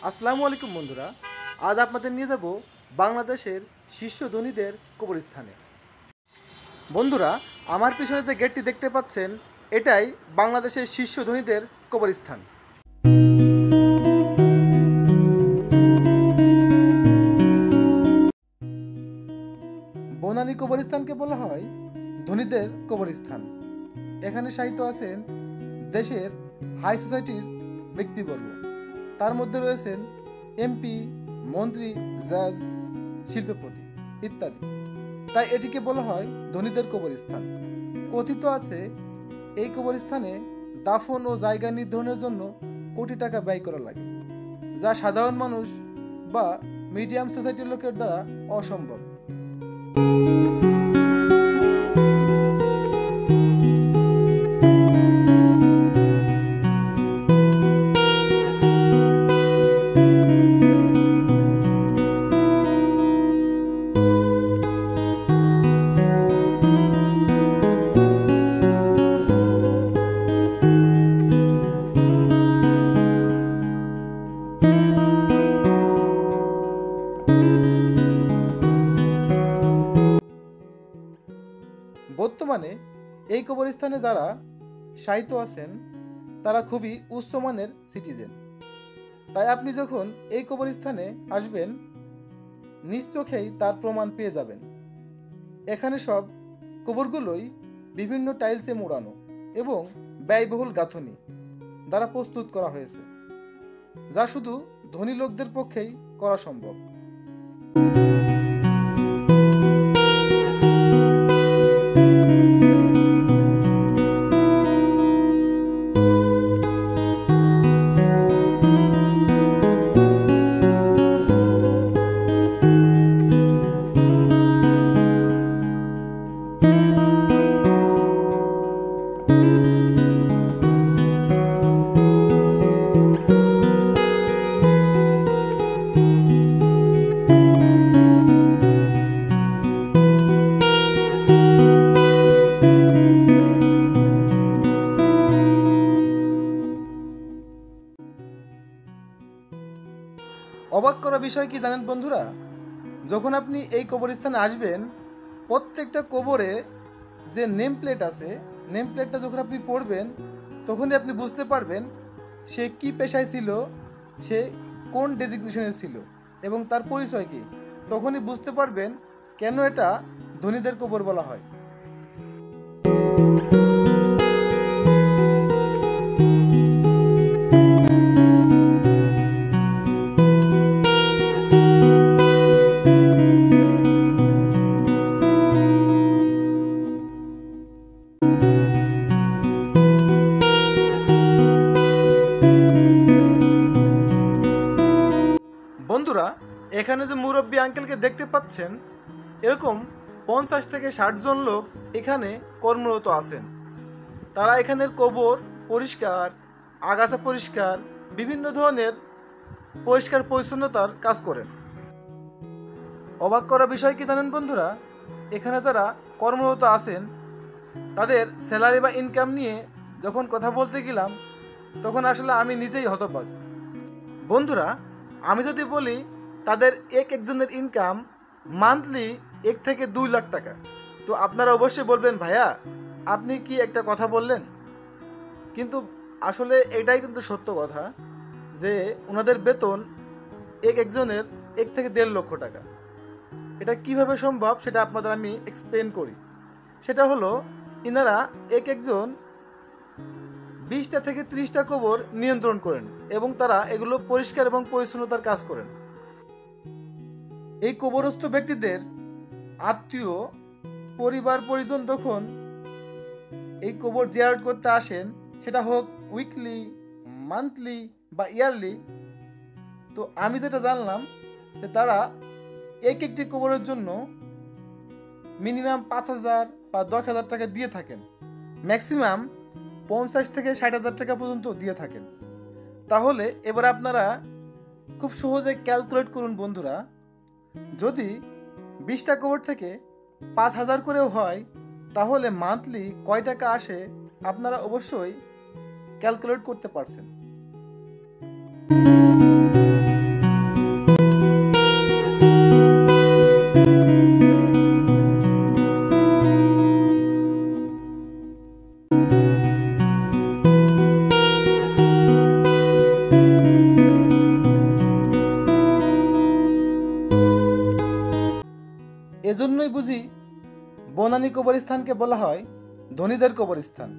আসসালামু আলাইকুম বন্ধুরা। আজ আপনাদের নিয়ে যাব বাংলাদেশের শীর্ষ ধনীদের কবরস্থানে। বন্ধুরা, আমার পিছনে যে গেটটি দেখতে পাচ্ছেন, এটাই বাংলাদেশের শীর্ষ ধনীদের কবরস্থান। বনানী কবরস্থানকে বলা হয় ধনীদের কবরস্থান। এখানে শায়িত আছেন দেশের হাই সোসাইটির ব্যক্তিবর্গ। তার মধ্যে রয়েছেন এমপি, মন্ত্রী, জাজ, শিল্পপতি ইত্যাদি। তাই এটিকে বলা হয় ধনীদের কবরস্থান। কথিত আছে এই কবরস্থানে দাফন ও জায়গা নির্ধারণের জন্য কোটি টাকা ব্যয় করা লাগে, যা সাধারণ মানুষ বা মিডিয়াম সোসাইটির লোকের দ্বারা অসম্ভব। বর্তমানে এই কবরস্থানে যারা শায়িত আছেন তারা খুবই উচ্চমানের সিটিজেন। তাই আপনি যখন এই কবরস্থানে আসবেন, নিজ চোখেই তার প্রমাণ পেয়ে যাবেন। এখানে সব কবরগুলোই বিভিন্ন টাইলসে মোড়ানো এবং ব্যয়বহুল গাঁথনি দ্বারা প্রস্তুত করা হয়েছে, যা শুধু ধনী লোকদের পক্ষেই করা সম্ভব। অবাক করা বিষয় কি জানেন বন্ধুরা? যখন আপনি এই কবরস্থানে আসবেন, প্রত্যেকটা কবরে যে নেম প্লেট আছে, নেম প্লেটটা যখন আপনি পড়বেন, তখনই আপনি বুঝতে পারবেন সে কি পেশায় ছিল, সে কোন ডেজিগনেশনে ছিল এবং তার পরিচয় কি। তখনই বুঝতে পারবেন কেন এটা ধনীদের কবর বলা হয়। বন্ধুরা, এখানে যে মুরব্বী আঙ্কেলকে দেখতে পাচ্ছেন, এরকম 50 থেকে 60 জন লোক এখানে কর্মরত আছেন। তারা এখানের কবর পরিষ্কার, আগাছা পরিষ্কার, বিভিন্ন ধরনের পরিষ্কার পরিচ্ছন্নতার কাজ করেন। অবাক করা বিষয় কি জানেন বন্ধুরা? এখানে যারা কর্মরত আছেন তাদের স্যালারি বা ইনকাম নিয়ে যখন কথা বলতে গেলাম, তখন আসলে আমি নিজেই হতবাক। বন্ধুরা, আমি যদি বলি তাদের একজনের ইনকাম মান্থলি 1 থেকে 2 লাখ টাকা, তো আপনারা অবশ্যই বলবেন, ভাইয়া আপনি কি একটা কথা বললেন। কিন্তু আসলে এটাই কিন্তু সত্য কথা যে ওনাদের বেতন একজনের 1 থেকে 1.5 লক্ষ টাকা। এটা কিভাবে সম্ভব সেটা আপনাদের আমি এক্সপ্লেন করি। সেটা হলো, ইনারা একজন 20টা থেকে 30টা কবর নিয়ন্ত্রণ করেন এবং তারা এগুলো পরিষ্কার এবং পরিচ্ছন্নতার কাজ করেন। এই কবরস্থ ব্যক্তিদের আত্মীয়, পরিবার পরিজন যখন এই কবর জিয়ারত করতে আসেন, সেটা হোক উইকলি, মান্থলি বা ইয়ারলি, তো আমি যেটা জানলাম যে তারা একটি কবরের জন্য মিনিমাম 5,000 বা 10,000 টাকা দিয়ে থাকেন, ম্যাক্সিমাম 50 থেকে 60,000 টাকা পর্যন্ত দিয়ে থাকেন। তাহলে এবার আপনারা খুব সহজে ক্যালকুলেট করুন বন্ধুরা, যদি 20টা কবর থেকে 5,000 করেও হয়, তাহলে মান্থলি কয় টাকা আসে আপনারা অবশ্যই ক্যালকুলেট করতে পারছেন। বুঝি বনানী কবরস্থানকে বলা হয় ধনীদের কবরস্থান।